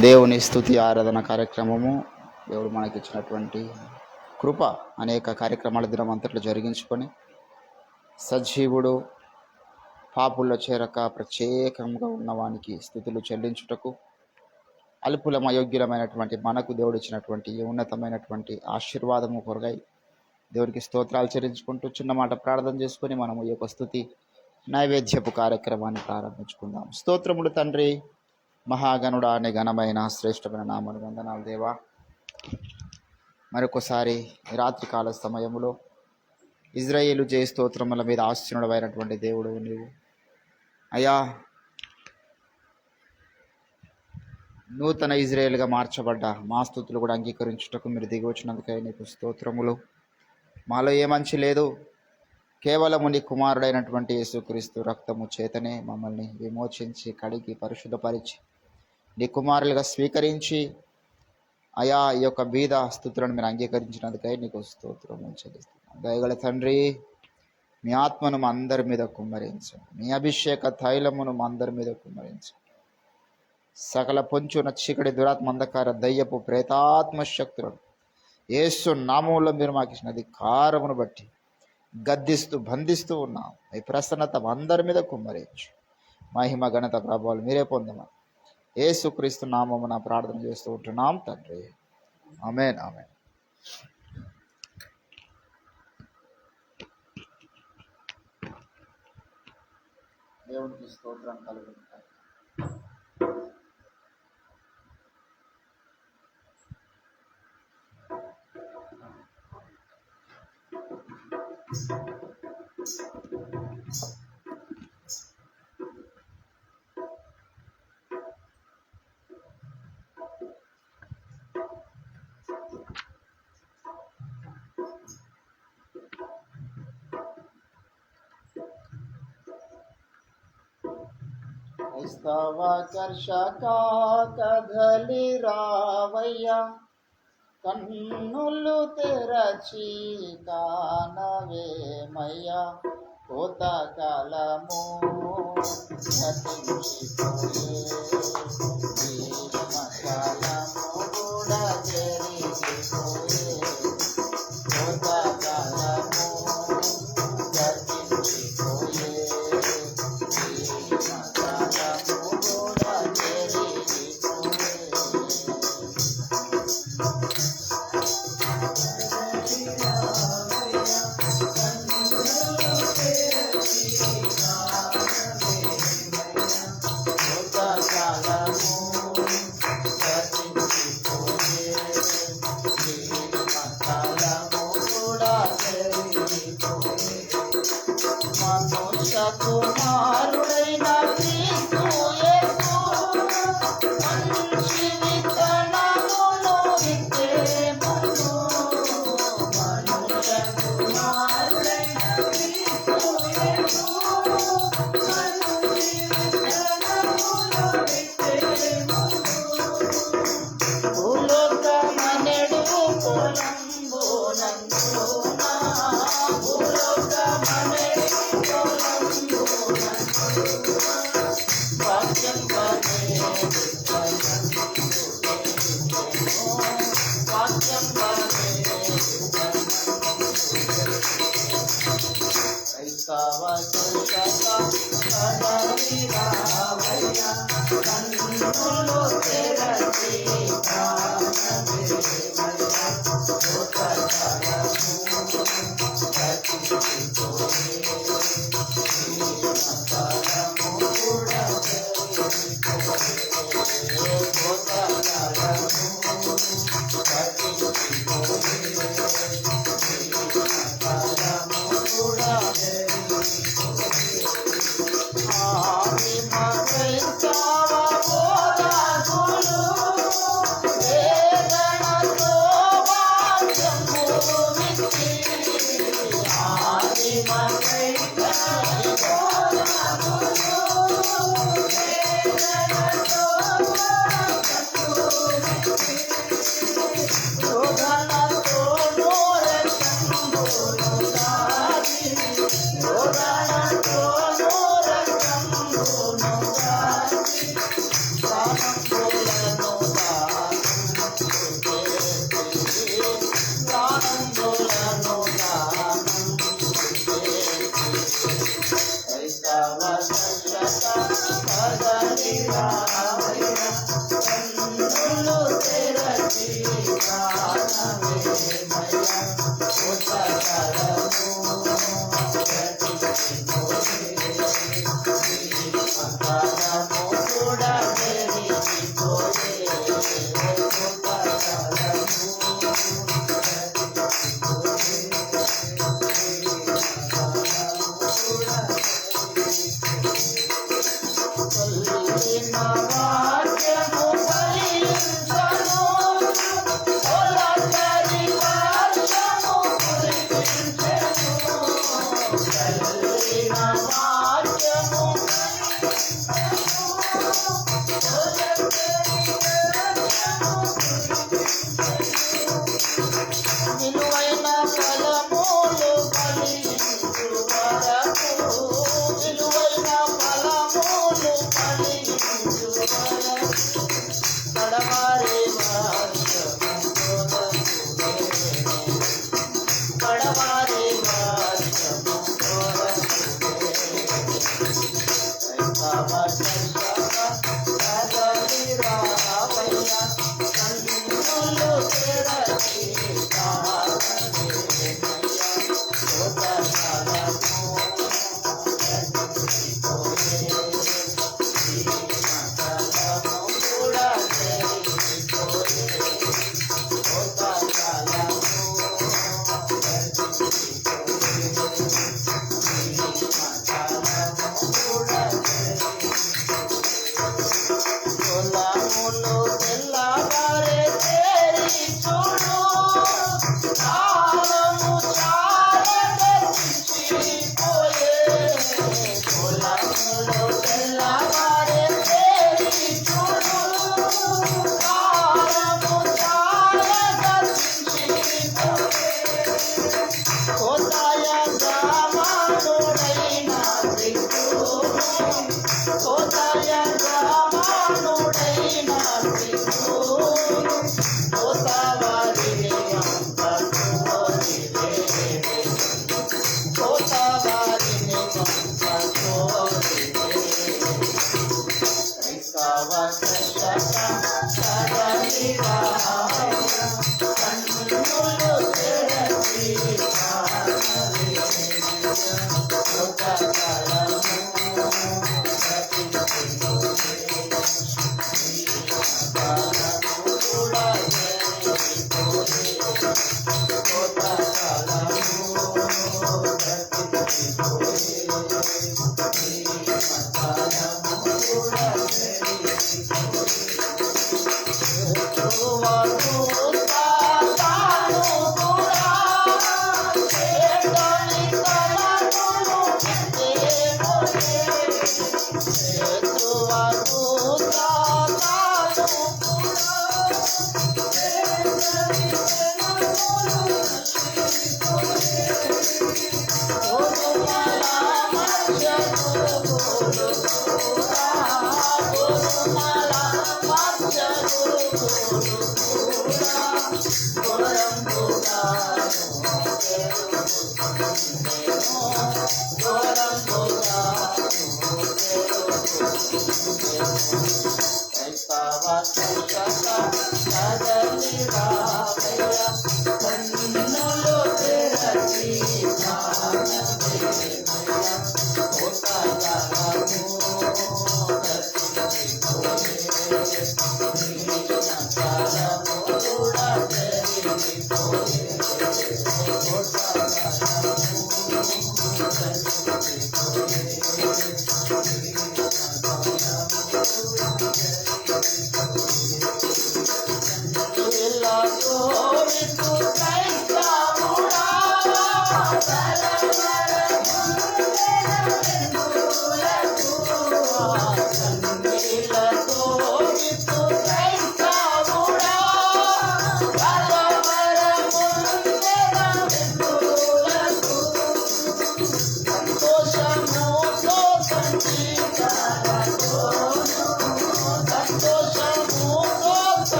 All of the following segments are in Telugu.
దేవుని స్తుతి ఆరాధన కార్యక్రమము దేవుడు మనకిచ్చినటువంటి కృప అనేక కార్యక్రమాల దినం అంతట్లో జరిగించుకొని సజీవుడు పాపుల్లో చేరక ప్రత్యేకంగా ఉన్నవానికి స్థుతులు చెల్లించుటకు అల్పులం అయోగ్యులమైనటువంటి మనకు దేవుడు ఇచ్చినటువంటి ఉన్నతమైనటువంటి ఆశీర్వాదము కొరగై దేవుడికి స్తోత్రాలు చెల్లించుకుంటూ చిన్న మాట ప్రార్థన చేసుకొని మనము ఈ యొక్క స్తుతి నైవేద్యపు కార్యక్రమాన్ని ప్రారంభించుకుందాం. స్తోత్రములు తండ్రి, మహాగణుడా అనే ఘనమైన శ్రేష్టమైన నామను వందనాలు దేవా. మరొకసారి రాత్రికాల సమయంలో ఇజ్రాయేలు జయ స్తోత్రముల మీద ఆశీనుడమైనటువంటి దేవుడు నీవు అయ్యా. నూతన ఇజ్రాయేల్గా మార్చబడ్డ మా స్తుతులు కూడా అంగీకరించుటకు మీరు దిగి వచ్చినందుకై నీకు స్తోత్రములు. మాలో ఏ మంచి లేదు, కేవలము నీ కుమారుడైనటువంటి యేసుక్రీస్తు రక్తము చేతనే మమ్మల్ని విమోచించి కడిగి పరిశుద్ధపరిచి నీ కుమారులుగా స్వీకరించి అయా ఈ యొక్క బీద స్తుతులను మీరు అంగీకరించినందుకై నీకు స్తోత్రము చెల్లిస్తున్నాం. దయగల తండ్రి, మీ ఆత్మను మా అందరి మీద కుమ్మరించండి, మీ అభిషేక తైలమును మా అందరి మీద కుమ్మరించండి. సకల పొంచున చీకటి దురాత్మ అంధకార దయ్యపు ప్రేతాత్మ శక్తులను యేసు నామములో మీరు మాకు ఇచ్చిన అధికారమును బట్టి గద్దిస్తూ బంధిస్తూ ఉన్నాం. మీ ప్రసన్నత అందరి మీద కుమ్మరించు. మహిమ ఘనత ప్రభావాలు మీరే పొందమని యేసుక్రీస్తు నామమున ప్రార్థన చేస్తూ ఉంటున్నాం తండ్రి. ఆమేన్, ఆమేన్. దేవునికి స్తోత్రం కలుగును. క్రైస్తవ కర్షక కదలి రావయ్యా, కన్నులు తెరచి కానవేమయ్యా, కోతకాలము గతించిపోయే మకాలము కూడా జరిగిపోయే, కోతకాలము గతించిపోయే మకాలము కూడా జరిగిపోయే. కుమారుడైన క్రీస్తు యేసు మంచి విత్తనమును విత్తెమును. మనుష్య కుమారుడైన క్రీస్తు యేసు మంచి విత్తనమును విత్తెమును. భూలోకమనెడు పొలంబునందున, భూలోకమనెడు వాక్యం క్రైస్తవ కన్నులు తెరచి ప్రాణములను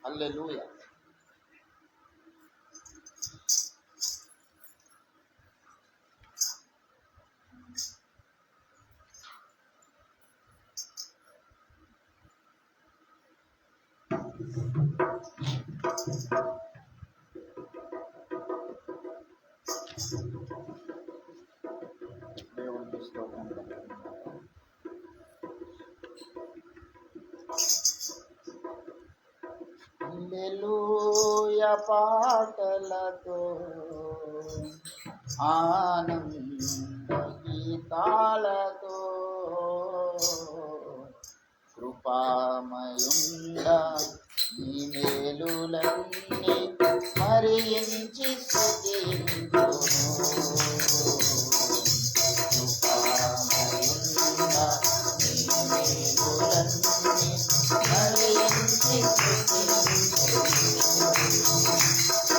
హల్లెలూయా. దేవునికి స్తోత్రం. హల్లెలూయా పాటలతో ఆనంద గీతాలతో కృపామయుండ నీ మేలులన్నీ స్మరించి స్తుతింతును. కృపామయుండ నీ మేలులన్నీ స్మరించి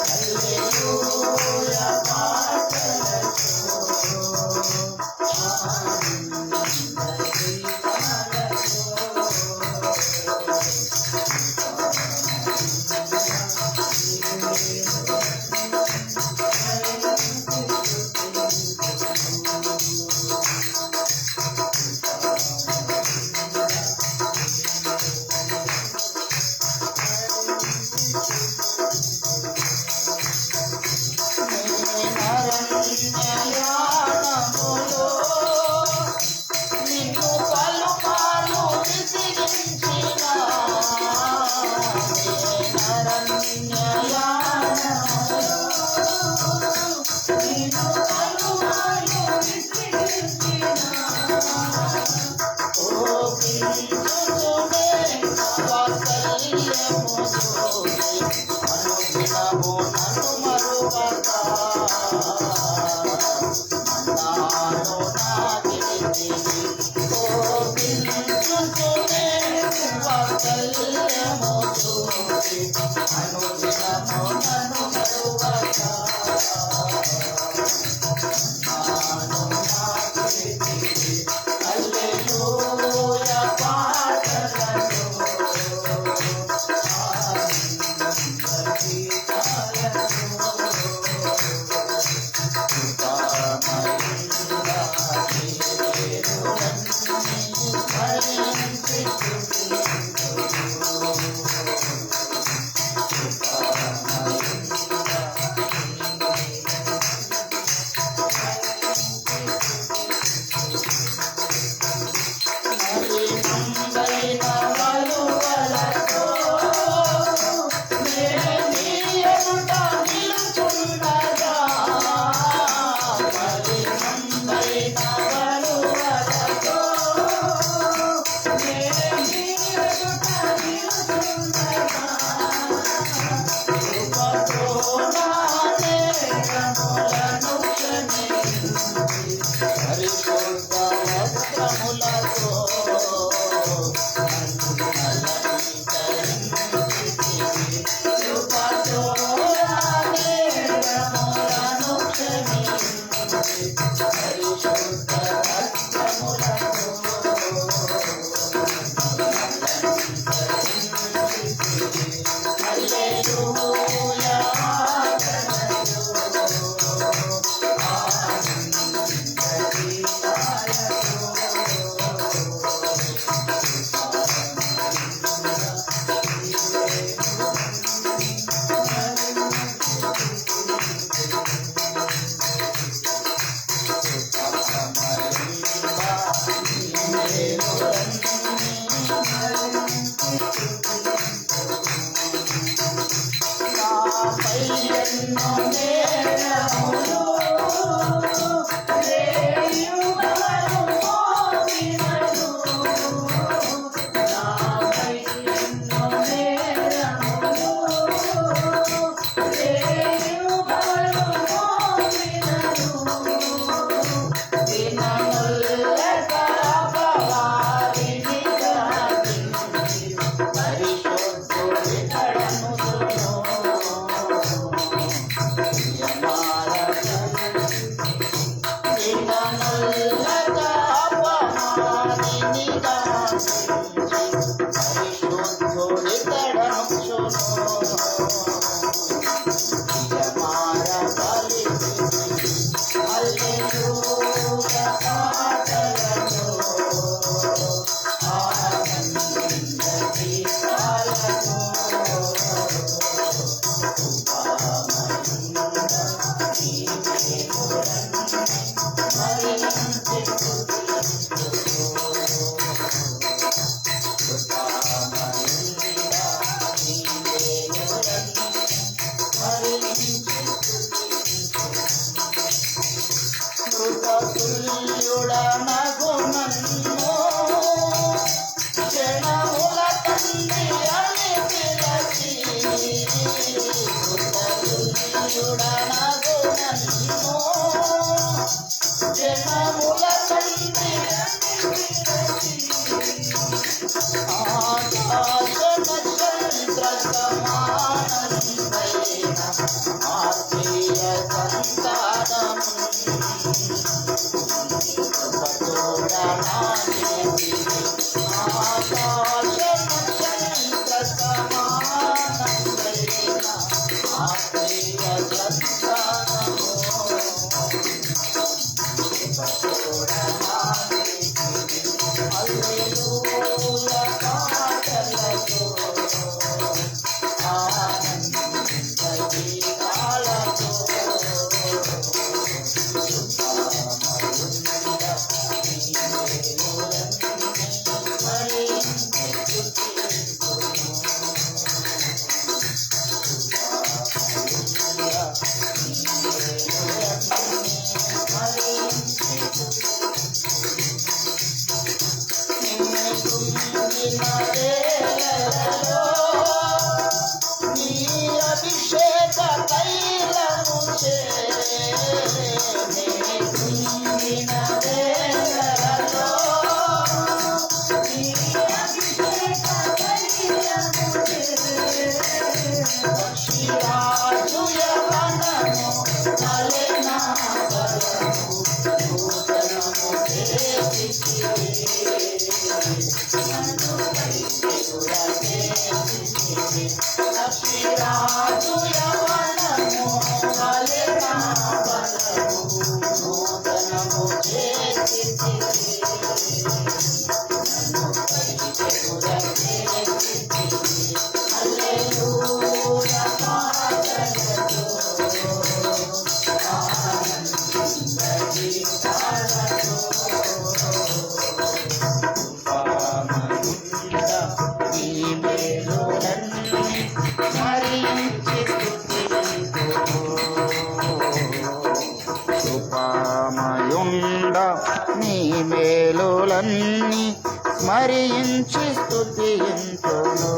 హల్లెలూయా పాటలతో ఆనంద గీతాలతో అనుదినము నన్ను మరువక మన్నాను నాకిచ్చితివి. కోపించుకునే వాత్సల్యము చూపి అనుదినము నన్ను మరువక మన్నాను నాకిచ్చితివి. హల్లెలూయా పాటలతో పరిశుద్ధ వస్త్రములతో అలంకరించితివి. కృపతో నా నేత్రములను క్షమించి పరిశుద్ధ వస్త్రములతో అలంకరించితివి. హల్లెలూయా ఎన్నో నేరములు రేయుగలు మోపినను నాపై ఎన్నో నేరములు రేయుగలు మోపినను దినములక అపవాదిని గావించి పరిశుద్ధుడి కడముదును మృతతుల్యుడనగు నన్ను జనముల తండ్రి అని పిలచి మృతతుల్యుడనగు నన్ను జనముల తండ్రి అని పిలచి ఆకాశ నక్షత్ర సమానమైన ఆత్మీయ సంతానము కృపామయుండ నీ మేలులన్నీ స్మరించి స్తుతింతును.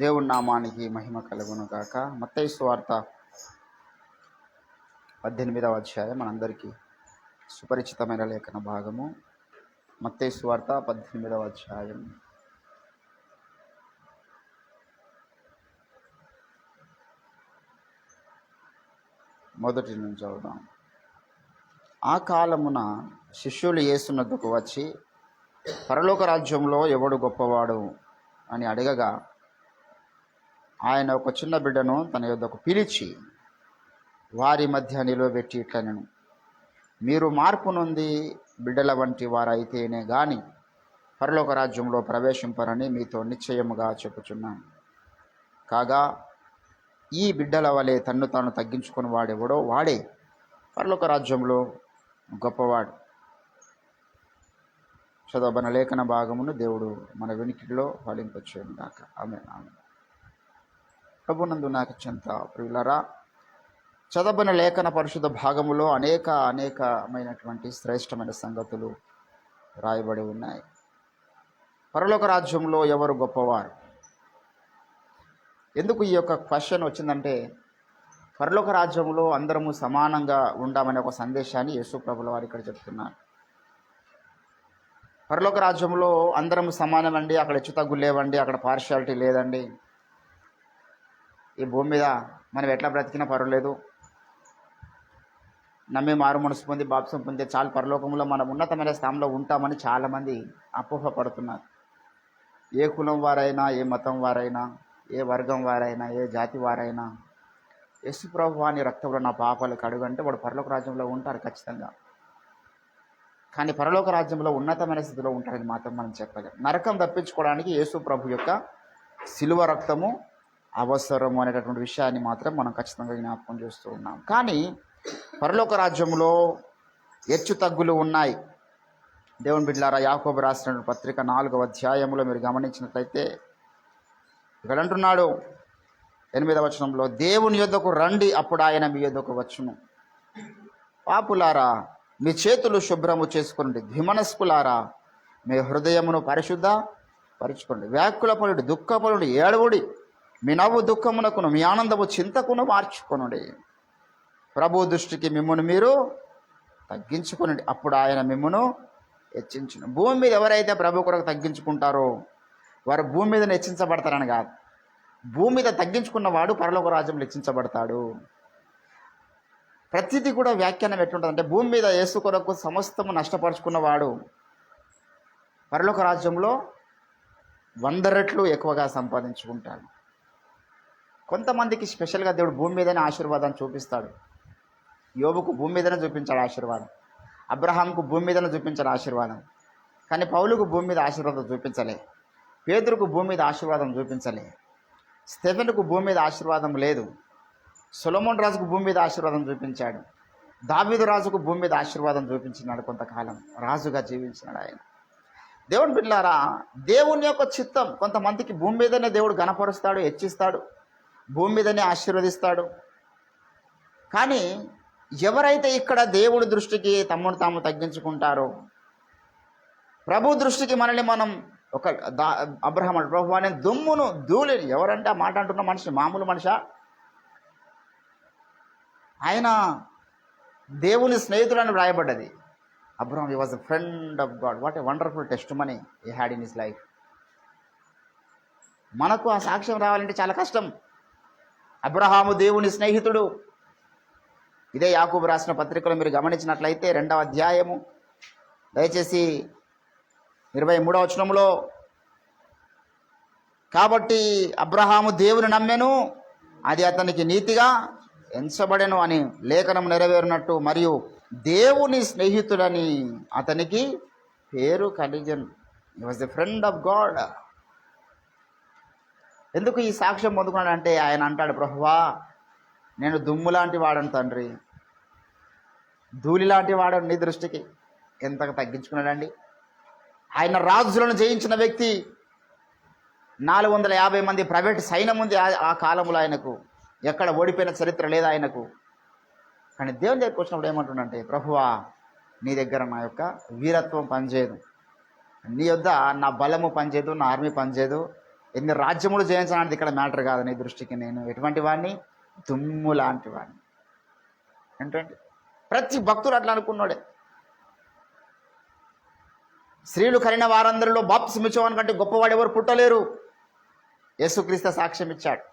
దేవుని నామానికి మహిమ కలుగును గాక. మత్తయి సువార్త 18వ అధ్యాయం మనందరికీ సుపరిచితమైన లేఖన భాగము. మత్తయి సువార్త 18వ అధ్యాయం మొదటి నుంచి చదువుదాం. ఆ కాలమున శిష్యులు యేసునొద్దకు వచ్చి, పరలోక రాజ్యంలో ఎవడు గొప్పవాడు అని అడగగా, ఆయన ఒక చిన్న బిడ్డను తన యొద్దకు పిలిచి వారి మధ్య నిలువబెట్టి ఇట్లనెను, మీరు మార్పు నొంది బిడ్డల వంటి వారైతేనే గాని పరలోక రాజ్యంలో ప్రవేశింపరని మీతో నిశ్చయముగా చెప్పుచున్నాను. కాగా ఈ బిడ్డల వలె తన్ను తాను తగ్గించుకుని వాడెవడో వాడే పరలోక రాజ్యంలో గొప్పవాడు. చదవబడిన లేఖన భాగమును దేవుడు మన వెనికిడిలో ఫలింపచేయును గాక. ఆమేన్. ఆమేన్. ప్రభునందు నాకు అత్యంత ప్రియులారా, చదవబడిన లేఖన పరిశుద్ధ భాగములో అనేకమైనటువంటి శ్రేష్టమైన సంగతులు రాయబడి ఉన్నాయి. పరలోక రాజ్యంలో ఎవరు గొప్పవారు? ఎందుకు ఈ యొక్క క్వశ్చన్ వచ్చిందంటే, పరలోక రాజ్యంలో అందరము సమానంగా ఉండామనే ఒక సందేశాన్ని యేసు ప్రభుల వారు ఇక్కడ చెప్తున్నారు. పరలోక రాజ్యంలో అందరం సమానమండి, అక్కడ హెచ్చు తగ్గులు లేవండి, అక్కడ పార్షియాలిటీ లేదండి, ఈ భూమి మీద మనం ఎట్లా బ్రతికినా పర్వాలేదు, నమ్మి మారు మనసు పొంది బాప్సం పొందితే చాలు, పరలోకంలో మనం ఉన్నతమైన స్థానంలో ఉంటామని చాలామంది అపోహపడుతున్నారు. ఏ కులం వారైనా, ఏ మతం వారైనా, ఏ వర్గం వారైనా, ఏ జాతి వారైనా యేసు ప్రభువు వాని రక్తంలో నా పాపాలు కడుగంటే వాడు పరలోక రాజ్యంలో ఉంటారు ఖచ్చితంగా. కానీ పరలోక రాజ్యంలో ఉన్నతమైన స్థితిలో ఉంటారని మాత్రం మనం చెప్పలేం. నరకం తప్పించుకోవడానికి యేసు ప్రభు యొక్క శిలువ రక్తము అవసరము అనేటటువంటి విషయాన్ని మాత్రం మనం ఖచ్చితంగా జ్ఞాపకం చేస్తూ ఉన్నాం. కానీ పరలోక రాజ్యంలో హెచ్చు తగ్గులు ఉన్నాయి. దేవుని బిడ్డలారా, యాకోబు రాసిన పత్రిక 4వ అధ్యాయంలో మీరు గమనించినట్లయితే ఇక్కడ అంటున్నాడు 8వ వచనంలో, దేవుని యొద్దకు రండి, అప్పుడు ఆయన మీ యొద్దకు వచ్చును. పాపులారా, మీ చేతులు శుభ్రము చేసుకునండి, ద్విమనస్కులారా మీ హృదయమును పరిశుద్ధ పరుచుకోండి, వ్యాకుల పలుడి, దుఃఖపలుడి, ఏడవుడి, మీ నవ్వు దుఃఖమునకును మీ ఆనందము చింతకును మార్చుకొనుడి. ప్రభు దృష్టికి మిమ్మును మీరు తగ్గించుకునండి, అప్పుడు ఆయన మిమ్మును హెచ్చించును. భూమి మీద ఎవరైతే ప్రభు కొరకు తగ్గించుకుంటారో వారు భూమి మీద హెచ్చించబడతారని కాదు, భూమి మీద తగ్గించుకున్నవాడు పరలోక రాజ్యంలో హెచ్చించబడతాడు. ప్రతిదీ కూడా వ్యాఖ్యానం ఎట్లుంటుందంటే, భూమి మీద యేసు కొరకు సమస్తము నష్టపరుచుకున్నవాడు పరలోక రాజ్యంలో 100 రెట్లు ఎక్కువగా సంపాదించుకుంటాడు. కొంతమందికి స్పెషల్గా దేవుడు భూమి మీదనే ఆశీర్వాదాన్ని చూపిస్తాడు. యోబుకు భూమి మీదనే చూపించాడు ఆశీర్వాదం, అబ్రహాంకు భూమి మీదనే చూపించాడు ఆశీర్వాదం. కానీ పౌలుకు భూమి మీద ఆశీర్వాదం చూపించలే, పేతురుకు భూమి మీద ఆశీర్వాదం చూపించలే, స్టెఫెనుకు భూమి మీద ఆశీర్వాదం లేదు, సొలొమోన్ రాజుకు భూమి మీద ఆశీర్వాదం చూపించాడు, దావీదు రాజుకు భూమి మీద ఆశీర్వాదం చూపించినాడు, కొంతకాలం రాజుగా జీవించినాడు ఆయన. దేవుని బిడ్డలారా, దేవుని యొక్క చిత్తం కొంతమందికి భూమి మీదనే దేవుడు గణపరుస్తాడు, హెచ్చిస్తాడు, భూమి మీదనే ఆశీర్వదిస్తాడు. కానీ ఎవరైతే ఇక్కడ దేవుడి దృష్టికి తమను తాము తగ్గించుకుంటారో, ప్రభు దృష్టికి మనల్ని మనం ఒక అబ్రహాం అంటే ప్రభు నేను దుమ్మును ధూళిని, ఎవరంటే ఆ మాట అంటున్న మనిషి మామూలు మనిషా? ఆయన దేవుని స్నేహితుడని వ్రాయబడ్డది. Abraham he was a friend of God. What a wonderful testimony he had in his life. మనకు ఆ సాక్ష్యం రావాలంటే చాలా కష్టం. అబ్రహాము దేవుని స్నేహితుడు. ఇదే యాకోబు రాసిన పత్రికలో మీరు గమనించినట్లయితే 2వ అధ్యాయము దయచేసి 23వ వచనంలో, కాబట్టి అబ్రహాము దేవుని నమ్మెను, అది అతనికి నీతిగా ఎంచబడెను అని లేఖనం నెరవేరినట్టు, మరియు దేవుని స్నేహితుడని అతనికి పేరు కలిగెను. He was a friend of God. ఎందుకు ఈ సాక్ష్యం పొందుకున్నాడంటే ఆయన అంటాడు, ప్రభువా నేను దుమ్ము లాంటి వాడను తండ్రి, ధూళి లాంటి వాడను నీ దృష్టికి. ఎంతగా తగ్గించుకున్నాడండి. ఆయన రాజులను జయించిన వ్యక్తి. 450 మంది ప్రైవేట్ సైన్యం ఉంది ఆ కాలంలో ఆయనకు. ఎక్కడ ఓడిపోయిన చరిత్ర లేదు ఆయనకు. కానీ దేవుని దగ్గరికి వచ్చినప్పుడు ఏమంటుండంటే, ప్రభువా నీ దగ్గర నా యొక్క వీరత్వం పనిచేయదు, నీ యొద్ద నా బలము పనిచేయదు, నా ఆర్మీ పనిచేయదు, ఎన్ని రాజ్యములు జయించడానికి ఇక్కడ మ్యాటర్ కాదు. నీ దృష్టికి నేను ఎటువంటి వాడిని? దుమ్ము లాంటి వాడిని. ఏంటంటే ప్రతి భక్తుడు అట్లా అనుకున్నాడే. స్త్రీలు కరిన వారందరిలో బాప్తిస్మం ఇచ్చేవాని కంటే గొప్పవాడు ఎవరు పుట్టలేరు. యేసుక్రీస్తు సాక్ష్యం ఇచ్చాడు.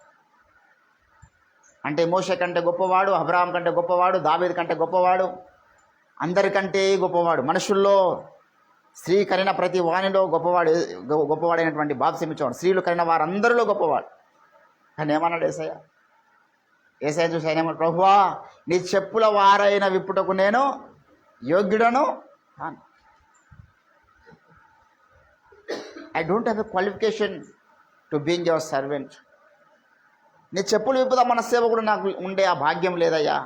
అంటే మోషే కంటే గొప్పవాడు, అబ్రహాం కంటే గొప్పవాడు, దావీదు కంటే గొప్పవాడు, అందరికంటే గొప్పవాడు. మనుషుల్లో స్త్రీ కరిన ప్రతి వాణిలో గొప్పవాడైనటువంటి బాప్తిస్మం ఇచ్చేవాడు. స్త్రీలు కరిన వారందరిలో గొప్పవాడు. కానీ ఏమన్నాడు యేసయ్య? యేసయ్య చూసి ఆయన ఏమన్నాడు? ప్రభువా నీ చెప్పుల వారైన విప్పుటకు నేను యోగ్యుడను. I don't have a qualification to being your servant. నీ చెప్పులు విప్పుదా మన సేవకుడు నాకు ఉండే ఆ భాగ్యం లేదయ్యా.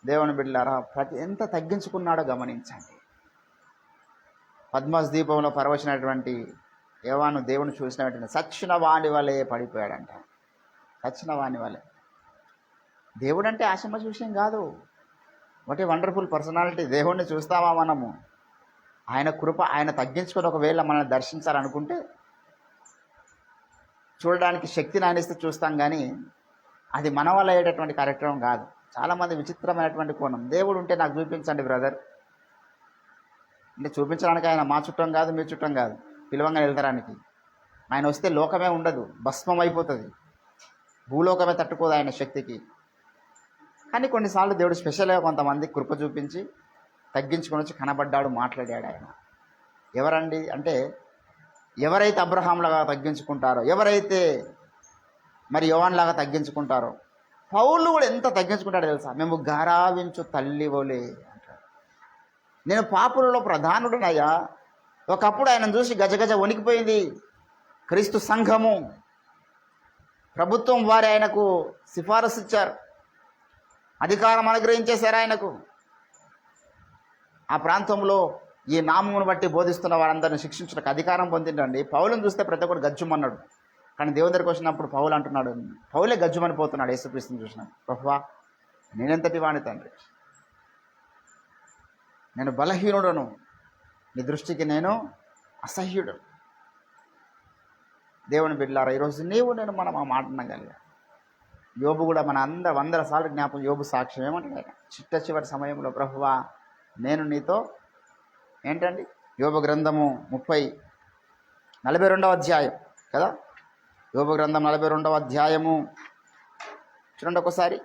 దేవుని బిడ్డలారా, ఎంత తగ్గించుకున్నాడో గమనించండి. పద్మస్ దీపంలో పరవశినటువంటి యోవాను దేవుని చూసిన వెంటనే సచ్చిన వాణి వలె పడిపోయాడంట. సచ్చిన వాణి వలె. దేవుడు అంటే ఆషామాషి విషయం కాదు. What a wonderful personality. దేవుణ్ణి చూస్తామా మనము? ఆయన కృప ఆయన తగ్గించుకొని ఒకవేళ మనల్ని దర్శించాలనుకుంటే చూడడానికి శక్తిని ఆయన ఇస్తే చూస్తాం, కానీ అది మన వల్ల అయ్యేటటువంటి కార్యక్రమం కాదు. చాలామంది విచిత్రమైనటువంటి కోణం. దేవుడు ఉంటే నాకు చూపించండి బ్రదర్ అంటే చూపించడానికి ఆయన మా చుట్టం కాదు, మీ చుట్టం కాదు, పిలవంగా వెళ్తారానికి. ఆయన వస్తే లోకమే ఉండదు, భస్మం అయిపోతుంది, భూలోకమే తట్టుకోదు ఆయన శక్తికి. కానీ కొన్నిసార్లు దేవుడు స్పెషల్గా కొంతమంది కృప చూపించి తగ్గించుకొని వచ్చి కనబడ్డాడు, మాట్లాడాడు ఆయన. ఎవరండి అంటే ఎవరైతే అబ్రహాంలాగా తగ్గించుకుంటారో, ఎవరైతే మరి యోవాన్లాగా తగ్గించుకుంటారో. పౌలు కూడా ఎంత తగ్గించుకుంటాడో తెలుసా? మేము గారావించు తల్లి ఓలే అంటాడు. నేను పాపులలో ప్రధానుడినయ్యా. ఒకప్పుడు ఆయన చూసి గజగజ వణికిపోయింది క్రీస్తు సంఘము. ప్రభుత్వం వారు ఆయనకు సిఫారసు ఇచ్చారు, అధికారం అనుగ్రహించేశారు ఆయనకు. ఆ ప్రాంతంలో ఈ నామమును బట్టి బోధిస్తున్న వారందరిని శిక్షించడానికి అధికారం పొందిండండి. పౌలను చూస్తే ప్రతి ఒక్కరు గజ్జుమన్నాడు. కానీ దేవుని దగ్గరికి వచ్చినప్పుడు పౌలు అంటున్నాడు, పౌలే గజ్జుమనిపోతున్నాడు యేసుక్రీస్తుని చూసినాడు. ప్రభువా నేనెంతటి వాణి తండ్రి, నేను బలహీనుడను, నీ దృష్టికి నేను అసహ్యుడు. దేవుని బిడ్డలారా, ఈరోజు నేను మనం ఆ మాట అనగలిగా. యోబు కూడా మన 100 సార్లు జ్ఞాపకం. యోబు సాక్ష్యం ఏమంటాడు? చిట్ట చివరి సమయంలో ప్రభువా నేను నీతో ఏంటండి? యోబు గ్రంథము 42వ అధ్యాయం కదా. యోబు గ్రంథం 42వ అధ్యాయము చూడండి ఒకసారి.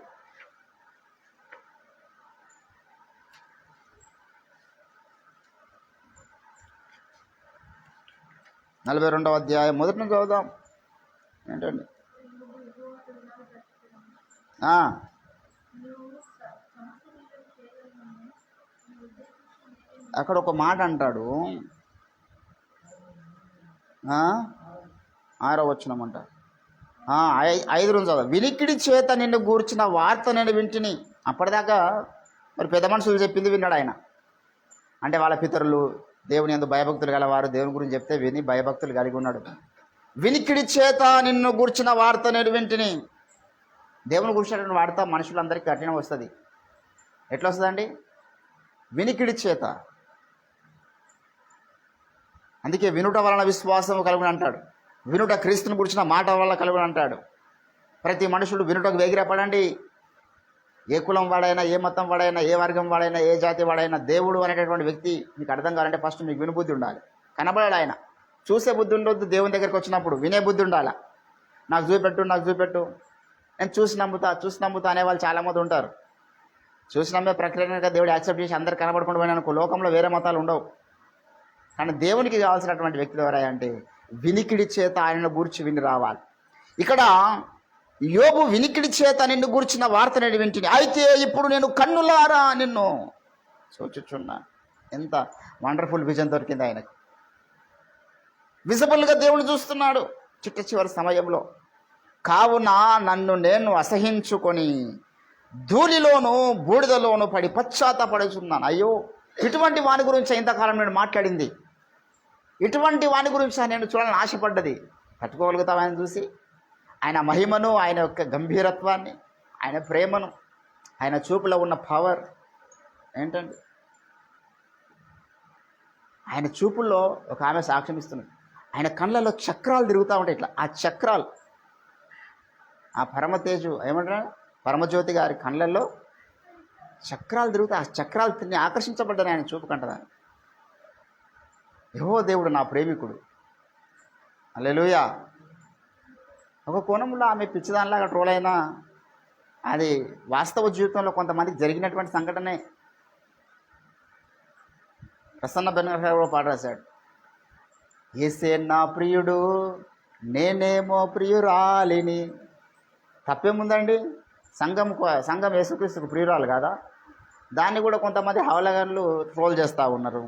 అధ్యాయం మొదటి నుంచి చదువుదాం. ఏంటండి? అక్కడ ఒక మాట అంటాడు, 6వ వచనమంట. 5 నుంచి చదువు. వినికిడి చేత నిన్ను గూర్చిన వార్త నేను వింటిని. అప్పటిదాకా మరి పెద్ద మనుషులు చెప్పింది విన్నాడు ఆయన. అంటే వాళ్ళ పితరులు దేవుని యందు భయభక్తులు గలవారు, దేవుని గురించి చెప్తే విని భయభక్తులు కలిగి ఉన్నాడు. వినికిడి చేత నిన్ను గూర్చిన వార్త నేను వింటిని, దేవుని గురించినటువంటి వార్త మనుషులందరికీ కఠినం వస్తుంది. ఎట్లా వస్తుందండి? వినికిడి చేత. అందుకే వినుట వలన విశ్వాసం కలుగుని అంటాడు. వినుట క్రీస్తుని గురించిన మాట వల్ల కలుగుని అంటాడు. ప్రతి మనుషుడు వినుటకు వేగిరపడండి. ఏ కులం వాడైనా, ఏ మతం వాడైనా, ఏ వర్గం వాడైనా, ఏ జాతి వాడైనా, దేవుడు అనేటటువంటి వ్యక్తి మీకు అర్థం కావాలంటే ఫస్ట్ మీకు వినుబుద్ధి ఉండాలి. కనబడాడు ఆయన. చూసే బుద్ధి ఉండొద్దు. దేవుని దగ్గరికి వచ్చినప్పుడు వినే బుద్ధి ఉండాలి. నాకు చూపెట్టు, నేను చూసి నమ్ముతా అనేవాళ్ళు చాలామంది ఉంటారు. చూసి నమ్మే ప్రక్రియగా దేవుడు యాక్సెప్ట్ చేసి అందరు కనబడకుండా పోయినానుకో లోకంలో వేరే మతాలు ఉండవు. కానీ దేవునికి కావాల్సినటువంటి వ్యక్తులు ఎవరంటే వినికిడి చేత ఆయనను గూర్చి విని రావాలి. ఇక్కడ యోబు వినికిడి చేత నిన్ను గూర్చిన వార్త నేను వింటిని, అయితే ఇప్పుడు నేను కన్నులారా నిన్ను చూచుచున్నా. ఎంత వండర్ఫుల్ విజన్ దొరికింది ఆయనకు. విజిబుల్గా దేవుని చూస్తున్నాడు చిట్ట చివరి సమయంలో. కావున నన్ను నేను అసహించుకొని ధూళిలోను బూడిదలోను పడి పశ్చాత్తాపడుచున్నాను. అయ్యో, ఇటువంటి వాని గురించి ఇంతకాలం నేను మాట్లాడింది, ఇటువంటి వాని గురించి నేను చూడాలని ఆశపడ్డది. తట్టుకోగలుగుతావు ఆయన చూసి? ఆయన మహిమను, ఆయన యొక్క గంభీరత్వాన్ని, ఆయన ప్రేమను, ఆయన చూపులో ఉన్న పవర్ ఏంటండి? ఆయన చూపుల్లో ఒక ఆమె సాక్ష్యం ఇస్తున్నది. ఆయన కళ్ళలో చక్రాలు తిరుగుతూ ఉంటాయి. ఇట్లా ఆ చక్రాలు, ఆ పరమతేజు ఏమంటారు, పరమజ్యోతి గారి కళ్ళల్లో చక్రాలు తిరుగుతాయి. ఆ చక్రాలు తిని ఆకర్షించబడ్డాను ఆయన చూపు కంటదాన్ని. యెహోవా దేవుడు నా ప్రేమికుడు. హల్లెలూయా. ఒక కోణంలో ఆమె పిచ్చిదానిలాగా ట్రోల్ అయినా అది వాస్తవ జీవితంలో కొంతమందికి జరిగినటువంటి సంఘటనే. ప్రసన్న బెనర్గారు కూడా పాట రాశాడు. యేసే నా ప్రియుడు నేనేమో ప్రియురాలిని. తప్పేముందండి? సంఘం యేసుక్రీస్తుకు ప్రియురాలు కాదా? దాన్ని కూడా కొంతమంది హవలగాళ్ళు ట్రోల్ చేస్తూ ఉన్నారు.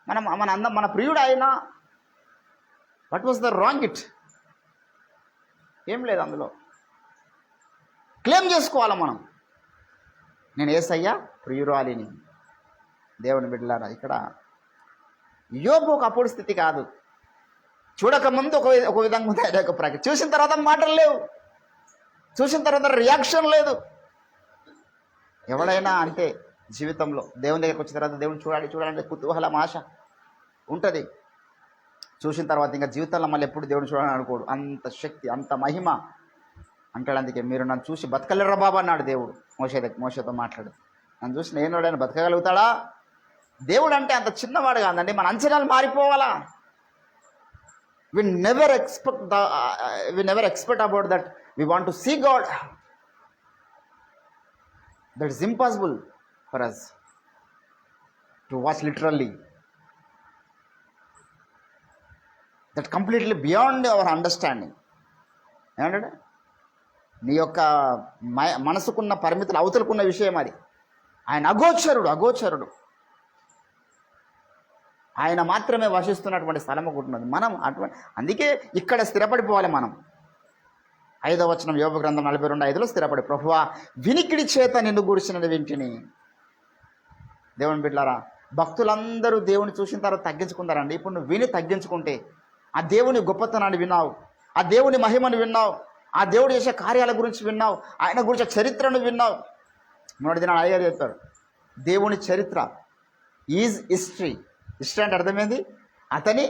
మన ప్రియుడు అయినా what was the wrong it? ఏం లేదు అందులో. క్లెయిమ్ చేసుకోవాలి మనం, నేను యేసయ్యా ప్రియురాలిని. దేవుని బిడ్డలారా, ఇక్కడ యోబు ఒక అప్పుడు స్థితి కాదు. చూడకముందు ఒక విధంగా ఉంది ఆయన యొక్క ప్రకృతి. చూసిన తర్వాత మాటలు లేవు, చూసిన తర్వాత రియాక్షన్ లేదు. ఎవడైనా అంతే జీవితంలో. దేవుని దగ్గరికి వచ్చిన తర్వాత దేవుని చూడాలంటే కుతూహలం, ఆశ ఉంటుంది. చూసిన తర్వాత ఇంకా జీవితంలో మళ్ళీ ఎప్పుడు దేవుని చూడాలని అనుకోడు. అంత శక్తి, అంత మహిమ అంటాడు. అందుకే మీరు నన్ను చూసి బతకలేరా బాబా అన్నాడు దేవుడు మోషేతో మాట్లాడు. నన్ను చూసి నేను ఎవడైనా బతకగలుగుతాడా? దేవుడు అంటే అంత చిన్నవాడు కాదండి. మన అంచనాలు మారిపోవాలా? we never expect about that we want to see God. That is impossible for us to watch literally. That completely beyond our understanding. ఏమంటాడు? నీ యొక్క మనసుకున్న పరిమితులు అవతలకున్న విషయం అది. ఆయన అగోచరుడు. ఆయన మాత్రమే వసిస్తున్నటువంటి స్థలం ఒకటి ఉన్నది. మనం అటువంటి, అందుకే ఇక్కడ స్థిరపడిపోవాలి మనం. 5వ వచనం యోబు గ్రంథం 42:5 స్థిరపడి, ప్రభువా వినికిడి చేత నిన్ను గూర్చినది వింటిని. దేవుని బిడ్డలారా, భక్తులందరూ దేవుని చూసిన తర్వాత తగ్గించుకుంటారండి. ఇప్పుడు నువ్వు విని తగ్గించుకుంటే ఆ దేవుని గొప్పతనాన్ని విన్నావు, ఆ దేవుని మహిమను విన్నావు, ఆ దేవుడు చేసే కార్యాల గురించి విన్నావు, ఆయన గురించి చరిత్రను విన్నావు. మొన్నటి దిన అయ్యారు చెప్పారు, దేవుని చరిత్ర ఈజ్ హిస్టరీ. హిస్టరీ అంటే అర్థమైంది అతని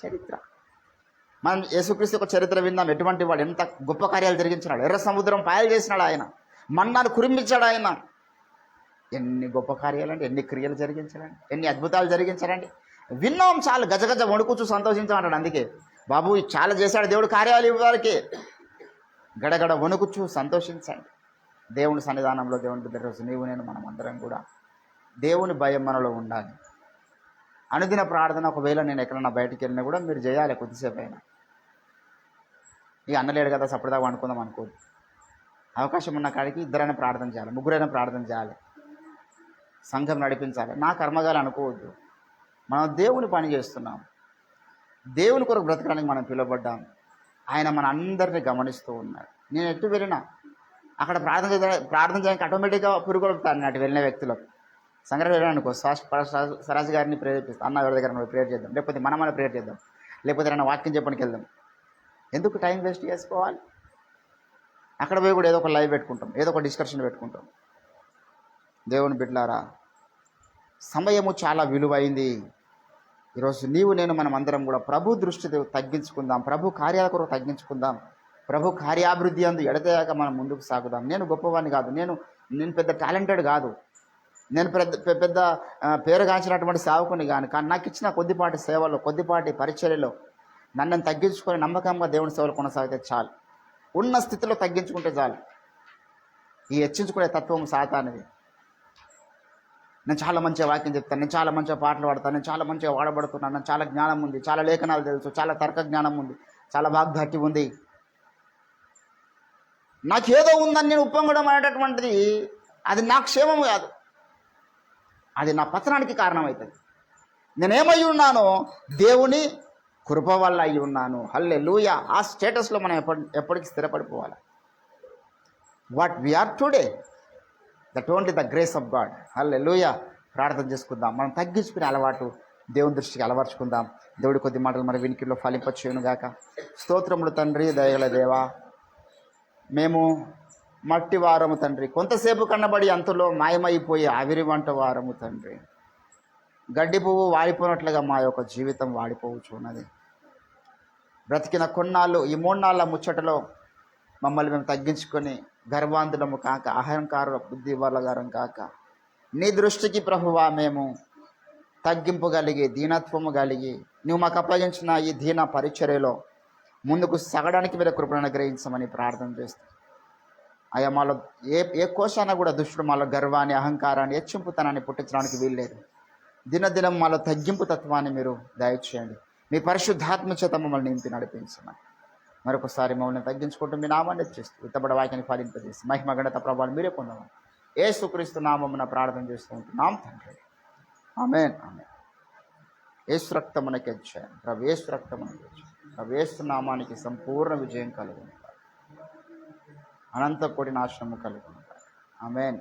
చరిత్ర. మనం యేసుక్రీస్తు యొక్క చరిత్ర విన్నాం. ఎటువంటి వాడు, ఎంత గొప్ప కార్యాలు జరిగించినాడు. ఎర్ర సముద్రం పాయలు చేసినాడు ఆయన, మన్నాను కురిమించాడు ఆయన. ఎన్ని గొప్ప కార్యాలండి, ఎన్ని క్రియలు జరిగించాడండి, ఎన్ని అద్భుతాలు జరిగించాడండి. విన్నాం చాలు, గజగజ వణుకుచూ సంతోషించామంటాడు. అందుకే బాబు చాలా చేశాడు దేవుడు కార్యాలు ఇవ్వడానికి. గడగడ వణుకుచూ సంతోషించండి దేవుని సన్నిధానంలో. దేవుని బిడ్డ రోజు నీవు నేను మనం అందరం కూడా దేవుని భయం మనలో ఉండాలి. అనుదిన ప్రార్థన, ఒకవేళ నేను ఎక్కడన్నా బయటికి వెళ్ళినా కూడా మీరు చేయాలి కొద్దిసేపు అయినా. ఇక అన్నలేడు కదా సపరేట్గా అనుకుందాం అనుకోదు. అవకాశం ఉన్న కాడికి ఇద్దరైనా ప్రార్థన చేయాలి, ముగ్గురైనా ప్రార్థన చేయాలి, సంఘం నడిపించాలి. నా కర్మగాలు అనుకోవద్దు. మనం దేవుని పని చేస్తున్నాం, దేవుని కొరకు బ్రతకడానికి మనం పిలువబడ్డాం. ఆయన మన అందరినీ గమనిస్తూ ఉన్నాడు. నేను ఎటు వెళ్ళినా అక్కడ ప్రార్థన చేయడానికి ఆటోమేటిక్గా పురుగొలుపుతాను అటు వెళ్ళిన వ్యక్తులకు. సంగ్రహం వెళ్ళానుకో, సరాజు గారిని ప్రేరేపిస్తాను, అన్న ఎవరి దగ్గర ప్రేయర్ చేద్దాం, లేకపోతే మనం ప్రేయర్ చేద్దాం, లేకపోతే నన్ను వాక్యం చెప్పడానికి వెళ్దాం. ఎందుకు టైం వేస్ట్ చేసుకోవాలి? అక్కడ పోయి కూడా ఏదో ఒక లైవ్ పెట్టుకుంటాం, ఏదో ఒక డిస్కషన్ పెట్టుకుంటాం. దేవుని బిడ్డలారా, సమయము చాలా విలువైంది. ఈరోజు నీవు నేను మనం అందరం కూడా ప్రభు దృష్టి తగ్గించుకుందాం, ప్రభు కార్యాల కొరకు తగ్గించుకుందాం, ప్రభు కార్యాభివృద్ధి అందు ఎడతేయాక మనం ముందుకు సాగుదాం. నేను గొప్పవాడిని కాదు, నేను పెద్ద టాలెంటెడ్ కాదు, నేను పెద్ద పేరుగాంచినటువంటి సేవకుని కానీ నాకు ఇచ్చిన కొద్దిపాటి సేవలో, కొద్దిపాటి పరిచర్యలో నన్ను తగ్గించుకొని నమ్మకంగా దేవుని సేవలు కొనసాగితే చాలు. ఉన్న స్థితిలో తగ్గించుకుంటే చాలు. ఈ హెచ్చించుకునే తత్వం సాతానిది. నేను చాలా మంచిగా వాక్యం చెప్తాను, నేను చాలా మంచిగా పాటలు పాడతాను, నేను చాలా మంచిగా వాడబడుతున్నాను, నాకు చాలా జ్ఞానం ఉంది, చాలా లేఖనాలు తెలుసు, చాలా తర్క జ్ఞానం ఉంది, చాలా వాగ్దాటి ఉంది, నాకేదో ఉందని నేను ఉప్పొంగడం అనేటటువంటిది అది నా క్షేమం కాదు, అది నా పతనానికి కారణమవుతుంది. నేనేమై ఉన్నానో దేవుని కృప వల్ల అయి ఉన్నాను. హల్లెలూయా. ఆ స్టేటస్లో మనం ఎప్పటికీ స్థిరపడిపోవాలి. What we are today, that only the grace of God. Hallelujah. ప్రార్థన చేసుకుందాం. మనం తగ్గించుకునే అలవాటు దేవుని దృష్టికి అలవర్చుకుందాం. దేవుడి కొద్ది మాటలు మన వినికిడిలో ఫలింపచేయును గాక. స్తోత్రములు తండ్రి, దయగల దేవా. మేము మట్టి వారము తండ్రి, కొంతసేపు కన్నబడి అంతలో మాయమైపోయి ఆవిరి వంట వారము తండ్రి. గడ్డి పువ్వు వాడిపోయినట్లుగా మా యొక్క జీవితం వాడిపోవచ్చున్నది. బ్రతికిన కొన్నాళ్ళు, ఈ 3 నాళ్ళ ముచ్చటలో మమ్మల్ని మేము తగ్గించుకొని గర్వాంతులము కాక, అహంకారుల బుద్ధి వల్లగారం కాక, నీ దృష్టికి ప్రభువా మేము తగ్గింపు కలిగి, దీనత్వము కలిగి, నువ్వు మాకు అప్పగించిన ఈ దీన పరిచర్యలో ముందుకు సాగడానికి మీరు కృపను అనుగ్రహించమని ప్రార్థన చేస్తాం. అయ్యా, మాలో ఏ కోశాన కూడా దుష్టుడు మాలో గర్వాన్ని, అహంకారాన్ని, హెచ్చింపుతనాన్ని పుట్టించడానికి వీల్లేదు. దినదినం మాలో తగ్గింపు తత్వాన్ని మీరు దయచేయండి. మీ పరిశుద్ధాత్మ చేత మమ్మల్ని నింపి నడిపించమని మరొకసారి మమ్మల్ని తగ్గించుకుంటూ మీ నామాన్ని చేస్తూ విత్తబడ వాక్యాన్ని ఫలింపజేసి మహిమ ఘనత ప్రభావాలు మీరే పొందమని యేసుక్రీస్తు నామమున ప్రార్థన చేస్తూ ఉంటున్నాం తండ్రి. ఆమేన్. ఆమేన్. యేసు రక్తమునకే జయం. ప్రభు యేసు రక్తమునకే జయం. ప్రభు యేసు నామానికి సంపూర్ణ విజయం కలుగును. అనంత కోటి నాశనము కలుగును. ఆమేన్.